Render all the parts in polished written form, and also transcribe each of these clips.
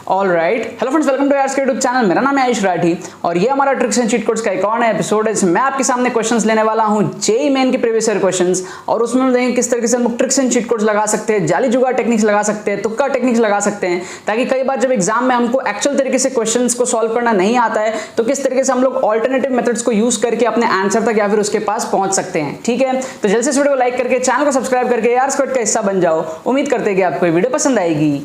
Alright, hello friends, welcome two hours के YouTube channel. मेरा नाम है आयुष राठी और ये हमारा ट्रिक्स एंड चीट कोड्स का एक और नया एपिसोड है। मैं आपके सामने क्वेश्चंस लेने वाला हूं जेईई मेन के प्रीवियस ईयर क्वेश्चंस, और उसमें हम देखेंगे किस तरीके से हम ट्रिक्स एंड चीट कोड्स लगा सकते हैं, जाली जुगाड़ टेक्निक्स लगा सकते हैं, तुक्का टेक्निक्स लगा सकते हैं, ताकि कई बार जब एग्जाम में हमको एक्चुअल तरीके से क्वेश्चंस को सॉल्व करना नहीं आता है तो किस तरीके से हम लोग ऑल्टरनेटिव मेथड्स को यूज करके अपने आंसर तक या फिर उसके पास पहुंच सकते हैं। ठीक है, तो जल्द से इस वीडियो को लाइक करके चैनल को सब्सक्राइब करके यार स्क्वाड का हिस्सा बन जाओ। उम्मीद करते हैं कि आपको ये वीडियो पसंद आएगी।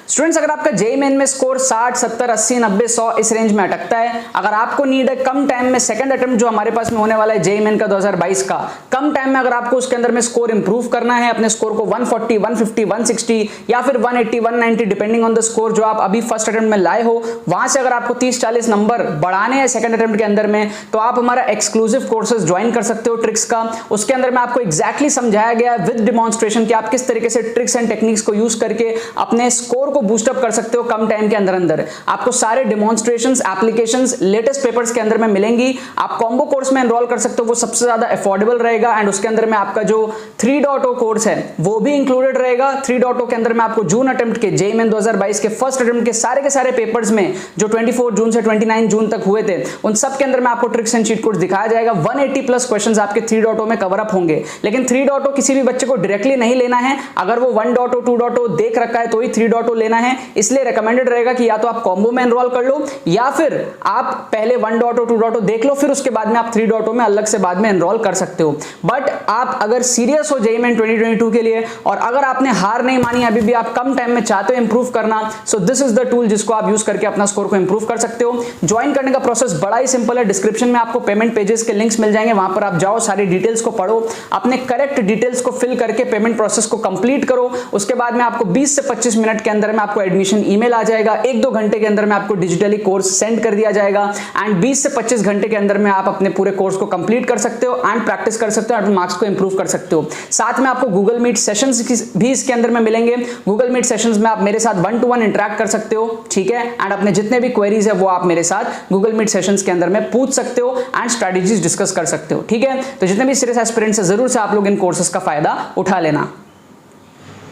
स्टूडेंट्स, अगर आपका जेईई मेन में स्कोर 60, 70, 80, 90, 100 इस रेंज में अटकता है, अगर आपको नीड है कम टाइम में सेकंड अटेम्प्ट जो हमारे पास में होने वाला है जेईई मेन का 2022 का, कम टाइम में अगर आपको उसके अंदर में स्कोर इंप्रूव करना है, अपने स्कोर को 140, 150, 160 या फिर 180, 190 डिपेंडिंग ऑन द स्कोर जो आप अभी फर्स्ट अटेम्प्ट में लाए हो, वहां से अगर आपको 30-40 नंबर बढ़ाने हैं सेकंड अटेम्प्ट के अंदर में, तो आप हमारा एक्सक्लूसिव कोर्सेज ज्वाइन कर सकते हो ट्रिक्स का। उसके अंदर में आपको एग्जैक्टली समझाया गया है विद डिमॉन्स्ट्रेशन कि आप किस तरीके से ट्रिक्स एंड टेक्निक्स को यूज करके अपने स्कोर को बूस्ट अप कर सकते हो कम टाइम के अंदर। आपको सारे डिमॉन्स्ट्रेशंस, एप्लीकेशंस लेटेस्ट पेपर्स के अंदर में मिलेंगी। आप कॉम्बो कोर्स में एनरोल कर सकते हो, वो सबसे ज्यादा अफोर्डेबल रहेगा, एंड उसके अंदर में आपका जो 3.0 कोर्स है वो भी इंक्लूडेड रहेगा। 3.0 के अंदर में आपको जून अटेम्प्ट के जेईई मेन 2022 के फर्स्ट अटेम्प्ट के सारे पेपर्स में जो 24 जून से 29 जून तक हुए थे, उन सब के अंदर में आपको ट्रिक्स एंड चीट कोड्स दिखाया जाएगा। 180 प्लस क्वेश्चंस आपके 3.0 में कवर अप होंगे, लेकिन 3.0 किसी भी बच्चे को डायरेक्टली नहीं लेना है। अगर वो 1.0, 2.0 देख रखा है तो ही 3.0 लेना है। इसलिए रिकमेंडेड रहेगा कि या तो आप कॉम्बो में एनरोल कर लो या फिर आप पहले 1.0, 2.0 देख लो, फिर उसके बाद में आप 3.0 में अलग से बाद में एनरोल कर सकते हो। बट आप अगर सीरियस हो जेईई मेन 2022 के लिए, और अगर आपने हार नहीं मानी, अभी भी आप कम टाइम में चाहते हो इंप्रूव करना, so this is the tool जिसको आप यूज करके अपना स्कोर को इंप्रूव कर सकते हो। ज्वाइन करने का प्रोसेस बड़ा ही सिंपल है। डिस्क्रिप्शन में आपको पेमेंट पेजेस के लिंक्स मिल जाएंगे, वहां पर आप जाओ, सारी डिटेल्स को पढ़ो, अपने करेक्ट डिटेल्स को फिल करके पेमेंट प्रोसेस को कंप्लीट करो। उसके बाद में आपको 20 से 25 मिनट के अंदर में आपको एडमिशन ईमेल आ जाएगा। 1-2 घंटे के अंदर में आपको डिजिटली कोर्स सेंड कर दिया जाएगा, एंड 20 से 25 घंटे के अंदर में आप अपने पूरे कोर्स को कंप्लीट कर सकते हो एंड प्रैक्टिस कर सकते हो, अपने मार्क्स को इंप्रूव कर सकते हो। साथ में आपको गूगल मीट सेशंस भी इसके अंदर में मिलेंगे। गूगल मीट सेशंस में आप मेरे साथ 1-to-1 इंटरेक्ट कर सकते हो, ठीक है, एंड अपने जितने भी क्वेरीज है वो आप मेरे साथ गूगल मीट सेशंस के अंदर में पूछ सकते हो एंड स्ट्रेटजीज डिस्कस कर सकते हो। ठीक है, तो जितने भी सीरियस एस्पिरेंट्स है जरूर से आप लोग इन कोर्सेज का फायदा उठा लेना।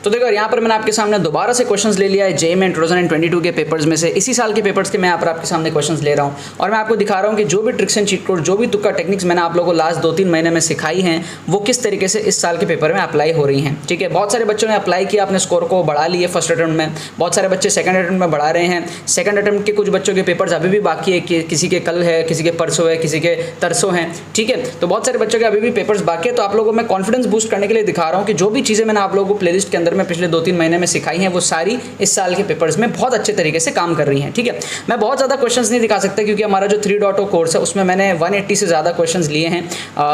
तो देखो यहाँ पर मैंने आपके सामने दोबारा से क्वेश्चंस ले लिया है जेईई मेन 2022 के पेपर्स में से। इसी साल के पेपर्स के मैं यहाँ पर आपके सामने क्वेश्चंस ले रहा हूँ, और मैं आपको दिखा रहा हूँ कि जो भी ट्रिक्स एंड चीट कोड, जो भी तुक्का टेक्निक्स मैंने आप लोगों को लास्ट 2-3 महीने में सिखाई हैं, वो किस तरीके से इस साल के पेपर में अप्लाई हो रही हैं। ठीक है, बहुत सारे बच्चों ने अप्लाई किया, अपने स्कोर को बढ़ा लिए फर्स्ट अटेम्प्ट में, बहुत सारे बच्चे सेकंड अटेम्प्ट में बढ़ा रहे हैं। सेकंड अटेम्प्ट के कुछ बच्चों के पेपर्स अभी भी बाकी है, किसी के कल है, किसी के परसों है, किसी के तरसों हैं। ठीक है, तो बहुत सारे बच्चों के अभी भी पेपर्स बाकी है। तो आप लोगों को मैं कॉन्फिडेंस बूस्ट करने के लिए दिखा रहा हूँ कि जो भी चीज़ें मैंने आप लोगों को प्लेलिस्ट के अंदर में पिछले 2-3 महीने में सिखाई हैं, वो सारी इस साल के पेपर्स में बहुत अच्छे तरीके से काम कर रही हैं। ठीक है, मैं बहुत ज़्यादा क्वेश्चंस नहीं दिखा सकता क्योंकि हमारा जो 3.0 कोर्स है उसमें मैंने 180 से ज़्यादा क्वेश्चंस लिए हैं।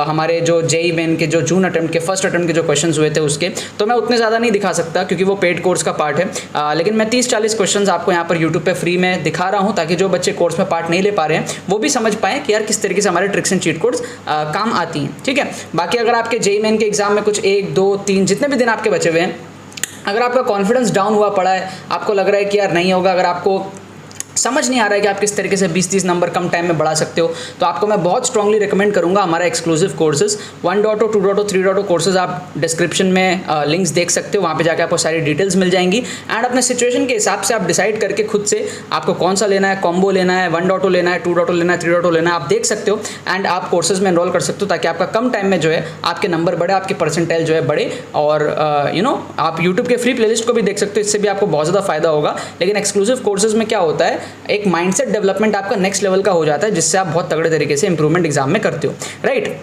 हमारे जो जेईई मेन के जो जून अटेम्प्ट के फर्स्ट अटेम्प्ट के जो क्वेश्चंस हुए थे उसके, तो मैं उतने ज़्यादा नहीं दिखा सकता क्योंकि वो पेड कोर्स का पार्ट है। लेकिन मैं 30-40 क्वेश्चंस आपको यहाँ पर यूट्यूब पर फ्री में दिखा रहा हूँ, ताकि जो बच्चे कोर्स में पार्ट नहीं ले पा रहे हैं वो भी समझ पाएँ कि यार किस तरीके से हमारे ट्रिक्स एंड चीट कोड्स काम आती हैं। ठीक है, बाकी अगर आपके जेईई मेन के एग्जाम में कुछ 1, 2, 3 जितने भी दिन आपके बचे हुए हैं, अगर आपका कॉन्फिडेंस डाउन हुआ पड़ा है, आपको लग रहा है कि यार नहीं होगा, अगर आपको समझ नहीं आ रहा है कि आप किस तरीके से 20-30 नंबर कम टाइम में बढ़ा सकते हो, तो आपको मैं बहुत स्ट्रांगली रिकमेंड करूंगा हमारा एक्सक्लूसिव कोर्सेज 1.0, 2.0, 3.0 कोर्सेज। आप डिस्क्रिप्शन में लिंक्स देख सकते हो, वहाँ पे जाकर आपको सारी डिटेल्स मिल जाएंगी, एंड अपने सिचुएशन के हिसाब से आप डिसाइड करके खुद से आपको कौन सा लेना है, कॉम्बो लेना है, 1.0 लेना है, 2.0 लेना है, 3.0 लेना है, आप देख सकते हो एंड आप कोर्सेज में एनरोल कर सकते हो, ताकि आपका कम टाइम में जो है आपके नंबर बढ़े, आपके परसेंटाइल जो है बढ़े। और आप यूट्यूब के फ्री प्लेलिस्ट को भी देख सकते हो, इससे भी आपको बहुत ज़्यादा फायदा होगा। लेकिन एक्सक्लूसिव कोर्सेज में क्या होता है, एक माइंडसेट डेवलपमेंट आपका नेक्स्ट लेवल का हो जाता है, जिससे आप बहुत तगड़े तरीके से इंप्रूवमेंट एग्जाम में करते हो, राइट।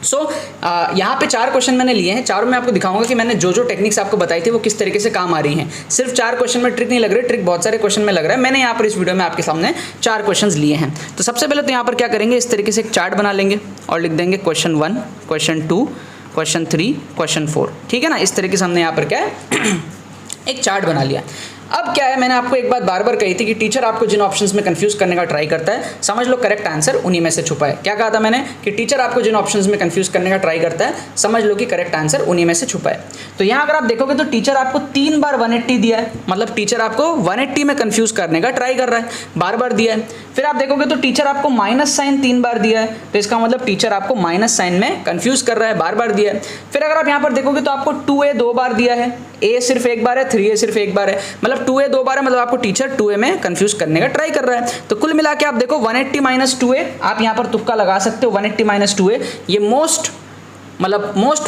सो यहाँ पे 4 क्वेश्चन मैंने लिए हैं, चारों में आपको दिखाऊंगा कि मैंने जो जो टेक्निक्स आपको बताई थी वो किस तरीके से काम आ रही हैं। सिर्फ 4 क्वेश्चन में ट्रिक नहीं लग रही, ट्रिक बहुत सारे क्वेश्चन में लग रहा है। मैंने यहाँ पर इस वीडियो में आपके सामने 4 क्वेश्चन्स लिए हैं। तो सबसे पहले तो यहाँ पर क्या करेंगे, इस तरीके से एक चार्ट बना लेंगे और लिख देंगे क्वेश्चन 1, क्वेश्चन 2, क्वेश्चन 3, क्वेश्चन 4। ठीक है ना, इस तरीके से हमने यहाँ पर क्या है एक चार्ट बना लिया। अब क्या है, मैंने आपको एक बात बार बार कही थी कि टीचर आपको जिन ऑप्शंस में कंफ्यूज करने का ट्राई करता है, समझ लो करेक्ट आंसर उन्हीं में से छुपा है। क्या कहा था मैंने कि टीचर आपको जिन ऑप्शंस में कंफ्यूज करने का ट्राई करता है, समझ लो कि करेक्ट आंसर उन्हीं में से छुपा है। तो यहाँ अगर आप देखोगे तो टीचर आपको 3 बार 180 दिया है, मतलब टीचर आपको 180 में कंफ्यूज करने का ट्राई कर रहा है, बार बार दिया है। फिर आप देखोगे तो टीचर आपको माइनस साइन 3 बार दिया है, तो इसका मतलब टीचर आपको माइनस साइन में कंफ्यूज कर रहा है, बार बार दिया है। फिर अगर आप यहाँ पर देखोगे तो आपको 2a 2 बार दिया है, a सिर्फ 1 बार है, 3a सिर्फ 1 बार है, मतलब 2a 2 बार है, मतलब आपको टीचर 2a में कंफ्यूज करने का ट्राई कर रहा है। तो कुल मिला के आप देखो 180 माइनस 2a, आप यहाँ पर तुक्का लगा सकते हो। 180 माइनस 2a ये मोस्ट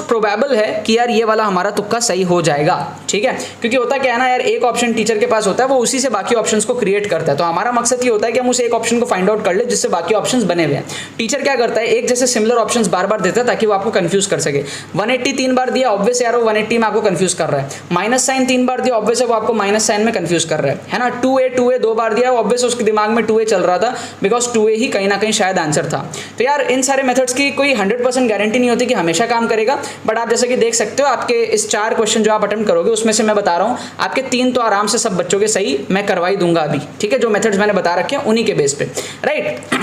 प्रोबेबल है कि यार ये वाला हमारा तुक्का सही हो जाएगा, ठीक है। क्योंकि होता क्या है ना यार, एक ऑप्शन टीचर के पास होता है, वो उसी से बाकी ऑप्शंस को क्रिएट करता है। तो हमारा मकसद ये होता है कि हम उस एक ऑप्शन को फाइंड आउट कर ले जिससे बाकी ऑप्शंस बने हुए हैं। टीचर क्या करता है, एक जैसे सिमिलर ऑप्शंस बार बार देता है ताकि वो आपको कंफ्यूज कर सके। 180 3 बार दिया, ऑब्वियस यार वो 180 में आपको कंफ्यूज कर रहा है। माइनस साइन 3 बार दिया, ऑब्वियस वो आपको माइनस साइन में कंफ्यूज कर रहा है ना। 2a 2 बार दिया, ऑब्वियस उसके दिमाग में 2a चल रहा था, बिकॉज 2a ही कहीं ना कहीं शायद आंसर था। तो यार इन सारे मेथड्स की कोई 100% गारंटी नहीं होती कि हमेशा काम करेगा, बट आप जैसे कि देख सकते हो आपके इस 4 क्वेश्चन जो आप अटेम्प्ट करोगे उसमें से मैं बता रहा हूं आपके 3 तो आराम से सब बच्चों के सही मैं करवा ही दूंगा अभी, ठीक है। जो मेथड्स मैंने बता रखे हैं उन्हीं के बेस पे, राइट।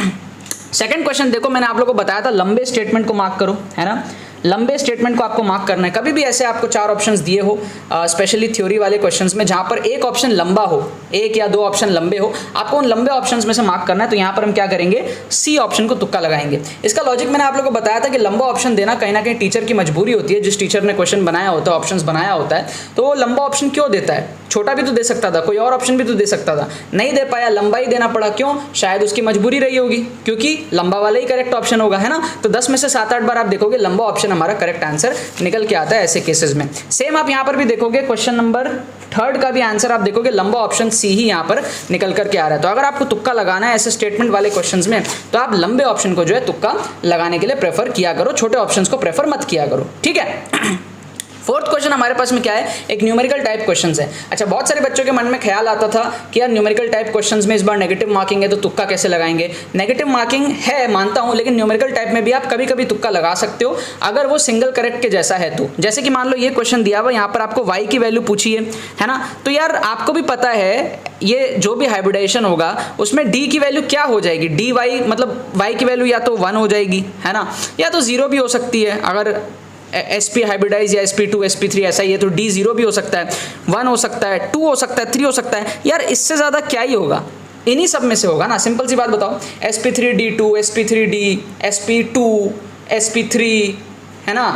सेकंड क्वेश्चन देखो, मैंने आप लोगों को बताया था लंबे स्टेटमेंट को मार्क करो, है ना। लंबे स्टेटमेंट को आपको मार्क करना है। कभी भी ऐसे आपको 4 ऑप्शंस दिए हो, स्पेशली थ्योरी वाले क्वेश्चंस में, जहां पर एक ऑप्शन लंबा हो, 1 या 2 ऑप्शन लंबे हो, आपको उन लंबे ऑप्शंस में से मार्क करना है। तो यहाँ पर हम क्या करेंगे, सी ऑप्शन को तुक्का लगाएंगे। इसका लॉजिक मैंने आप लोगों को बताया था कि लंबा ऑप्शन देना कहीं ना कहीं टीचर की मजबूरी होती है। जिस टीचर ने क्वेश्चन बनाया होता है, ऑप्शन बनाया होता है, तो वो लंबा ऑप्शन क्यों देता है। छोटा भी तो दे सकता था, कोई और ऑप्शन भी तो दे सकता था, नहीं दे पाया, लंबा ही देना पड़ा। क्यों, शायद उसकी मजबूरी रही होगी, क्योंकि लंबा वाला ही करेक्ट ऑप्शन होगा, है ना। तो 10 में से 7-8 बार आप देखोगे लंबा ऑप्शन हमारा करेक्ट आंसर निकल के आता है ऐसे केसेस में। सेम आप यहां पर भी देखोगे, क्वेश्चन नंबर 3 का भी आंसर आप देखोगे लंबा ऑप्शन सी ही यहां पर निकल करके आ रहा है। तो अगर आपको तुक्का लगाना है ऐसे स्टेटमेंट वाले क्वेश्चंस में, तो आप लंबे ऑप्शन को जो है तुक्का लगाने के लिए प्रेफर किया करो, छोटे ऑप्शंस को प्रेफर मत किया करो, ठीक है। फोर्थ क्वेश्चन हमारे पास में क्या है, एक न्यूमेरिकल टाइप क्वेश्चंस है। अच्छा, बहुत सारे बच्चों के मन में ख्याल आता था कि यार न्यूमेरिकल टाइप क्वेश्चंस में इस बार नेगेटिव मार्किंग है तो तुक्का कैसे लगाएंगे। नेगेटिव मार्किंग है मानता हूं, लेकिन न्यूमेरिकल टाइप में भी आप कभी कभी तुक्का लगा सकते हो अगर वो सिंगल करेक्ट के जैसा है तो। जैसे कि मान लो ये क्वेश्चन दिया हुआ, यहाँ पर आपको y की वैल्यू पूछी है ना, तो यार आपको भी पता है ये जो भी हाइब्रिडाइजेशन होगा उसमें d की वैल्यू क्या हो जाएगी, dy मतलब y की वैल्यू या तो 1 हो जाएगी, है ना, या तो 0 भी हो सकती है। अगर sp हाइब्रिडाइज या sp2 sp3 ऐसा ही है तो d 0 भी हो सकता है, 1 हो सकता है, 2 हो सकता है, 3 हो सकता है। यार इससे ज़्यादा क्या ही होगा, इन्हीं सब में से होगा ना। सिंपल सी बात बताओ, sp3d2 sp3d sp2 sp3, है ना,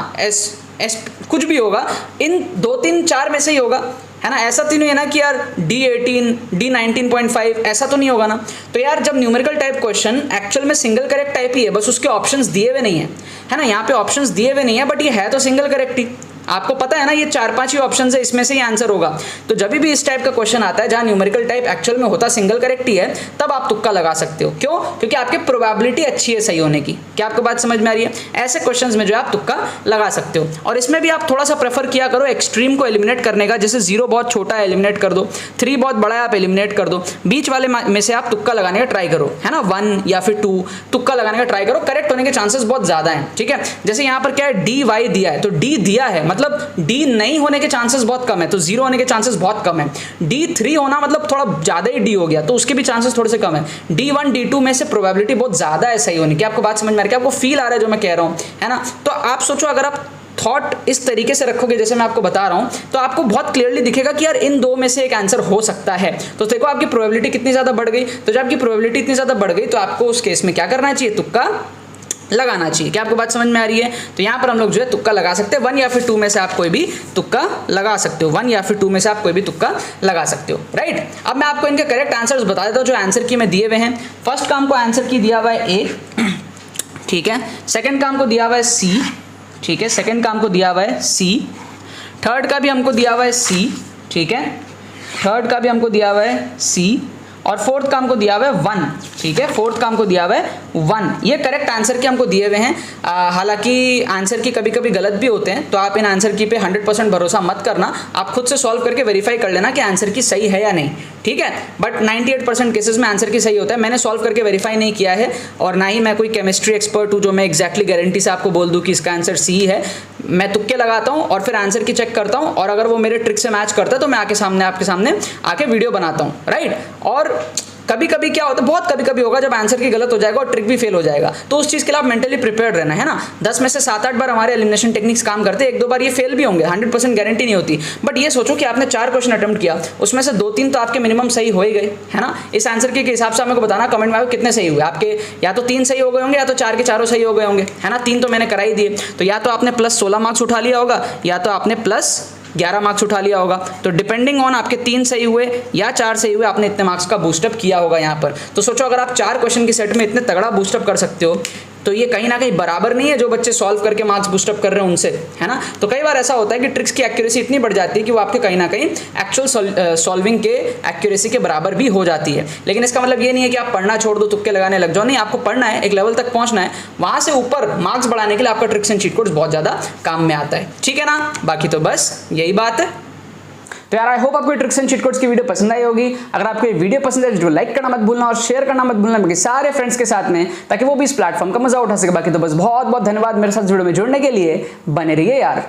कुछ भी होगा, इन 2 3 4 में से ही होगा, है ना। ऐसा तो नहीं है ना कि यार D18 D19.5 ऐसा तो नहीं होगा ना। तो यार जब न्यूमेरिकल टाइप क्वेश्चन एक्चुअल में सिंगल करेक्ट टाइप ही है, बस उसके ऑप्शंस दिए हुए नहीं है ना, यहाँ पे ऑप्शंस दिए हुए नहीं है, बट ये है तो सिंगल करेक्ट ही। आपको पता है ना ये 4-5 ही ऑप्शन है, इसमें से ही आंसर होगा। तो जब भी इस टाइप का क्वेश्चन आता है जहां न्यूमेरिकल टाइप एक्चुअल में होता सिंगल करेक्ट ही है, तब आप तुक्का लगा सकते हो। क्यों, क्योंकि आपकी प्रोबेबिलिटी अच्छी है सही होने की। क्या आपको बात समझ में आ रही है। ऐसे क्वेश्चंस में जो आप तुक्का लगा सकते हो, और इसमें भी आप थोड़ा सा प्रेफर किया करो एक्सट्रीम को एलिमिनेट करने का। जैसे 0 बहुत छोटा है, एलिमिनेट कर दो, 3 बहुत बड़ा है, आप एलिमिनेट कर दो। बीच वाले में से आप तुक्का लगाने का ट्राई करो, है ना, 1 या फिर 2 तुक्का लगाने का ट्राई करो, करेक्ट होने के चांसेस बहुत ज्यादा है, ठीक है। जैसे यहाँ पर क्या है, dy दिया है, तो d दिया है मतलब d नहीं होने के चांसेस बहुत कम है, तो 0 होने के चांसेस बहुत कम है। D3 होना मतलब थोड़ा ज्यादा ही D हो गया, तो उसके भी चांसेस थोड़े से कम है। D1 D2 में से प्रोबेबिलिटी बहुत ज्यादा है सही होने की। आपको बात समझ में आ रही है, आपको फील आ रहा है जो मैं कह रहा हूं, है ना। तो आप सोचो अगर आप थॉट इस तरीके से रखोगे जैसे मैं आपको बता रहा हूं, तो आपको बहुत क्लियरली दिखेगा कि यार इन 2 में से एक आंसर हो सकता है। तो देखो आपकी प्रोबेबिलिटी कितनी ज्यादा बढ़ गई। तो जब आपकी प्रोबेबिलिटी इतनी ज्यादा बढ़ गई तो आपको उस केस में क्या करना चाहिए, तुक्का लगाना चाहिए। क्या आपको बात समझ में आ रही है। तो यहाँ पर हम लोग जो है तुक्का लगा सकते हैं। 1 या फिर 2 में से आप कोई भी तुक्का लगा सकते हो, 1 या फिर 2 में से आप कोई भी तुक्का लगा सकते हो, राइट। अब मैं आपको इनके करेक्ट आंसर्स बता देता हूँ जो आंसर की में दिए हुए हैं। फर्स्ट का हमको आंसर की दिया हुआ है ए, ठीक है। सेकंड का हमको दिया हुआ है सी, ठीक है, सेकंड का हमको दिया हुआ है सी। थर्ड का भी हमको दिया हुआ है सी, ठीक है, थर्ड का भी हमको दिया हुआ है सी। और फोर्थ का हमको दिया हुआ है 1, ठीक है, फोर्थ का हमको दिया हुआ है 1। ये करेक्ट आंसर के हमको दिए हुए हैं। हालांकि आंसर की कभी कभी गलत भी होते हैं, तो आप इन आंसर की पे 100% भरोसा मत करना। आप खुद से सॉल्व करके वेरीफाई कर लेना कि आंसर की सही है या नहीं, ठीक है। बट 98% केसेस में आंसर की सही होता है। मैंने सॉल्व करके वेरीफाई नहीं किया है, और ना ही मैं कोई केमिस्ट्री एक्सपर्ट हूँ जो मैं एक्जैक्टली गारंटी से आपको बोल दूँ कि इसका आंसर सी है। मैं तुक्के लगाता हूं और फिर आंसर की चेक करता हूं, और अगर वो मेरे ट्रिक से मैच करता है तो मैं आपके सामने आके वीडियो बनाता हूं, राइट। और कभी कभी क्या होता है, बहुत कभी कभी होगा जब आंसर की गलत हो जाएगा और ट्रिक भी फेल हो जाएगा, तो उस चीज के लिए आप मेंटली प्रिपेयर्ड रहना है ना। 10 में से 7-8 बार हमारे एलिमिनेशन टेक्निक्स काम करते हैं, 1-2 बार ये फेल भी होंगे, 100% गारंटी नहीं होती। बट ये सोचो कि आपने 4 क्वेश्चन अटेम्प्ट किया, उसमें से 2-3 तो आपके मिनिमम सही हो ही गए, है ना। इस आंसर के हिसाब से आपको बताना कमेंट में कितने सही हुए आपके, या तो 3 सही हो गए होंगे या तो 4 के चारों सही हो गए होंगे, है ना। 3 तो मैंने करा ही दिए, तो या तो आपने प्लस 16 मार्क्स उठा लिया होगा या तो आपने प्लस 11 मार्क्स उठा लिया होगा। तो डिपेंडिंग ऑन आपके 3 सही हुए या 4 सही हुए, आपने इतने मार्क्स का बूस्टअप किया होगा यहाँ पर। तो सोचो अगर आप 4 क्वेश्चन की सेट में इतने तगड़ा बूस्टअप कर सकते हो, तो ये कहीं ना कहीं बराबर नहीं है जो बच्चे सॉल्व करके मार्क्स बूस्टअप कर रहे हैं उनसे, है ना। तो कई बार ऐसा होता है कि ट्रिक्स की एक्यूरेसी इतनी बढ़ जाती है कि वो आपके कहीं ना कहीं एक्चुअल सॉल्विंग के एक्यूरेसी के बराबर भी हो जाती है। लेकिन इसका मतलब ये नहीं है कि आप पढ़ना छोड़ दो, तुक्के लगाने लग जाओ, नहीं, आपको पढ़ना है, एक लेवल तक पहुंचना है, वहां से ऊपर मार्क्स बढ़ाने के लिए आपका ट्रिक्स एंड चीट कोड्स बहुत ज्यादा काम में आता है, ठीक है ना। बाकी तो बस यही बात है। तो यार आई होप आपको ट्रिक्स एंड चीट कोड्स की वीडियो पसंद आई होगी। अगर आपको ये वीडियो पसंद है तो लाइक करना मत भूलना और शेयर करना मत भूलना बाकी सारे फ्रेंड्स के साथ में, ताकि वो भी इस प्लेटफॉर्म का मजा उठा सके। बाकी तो बस बहुत बहुत धन्यवाद मेरे साथ वीडियो में जुड़ने के लिए, बने रहिए यार।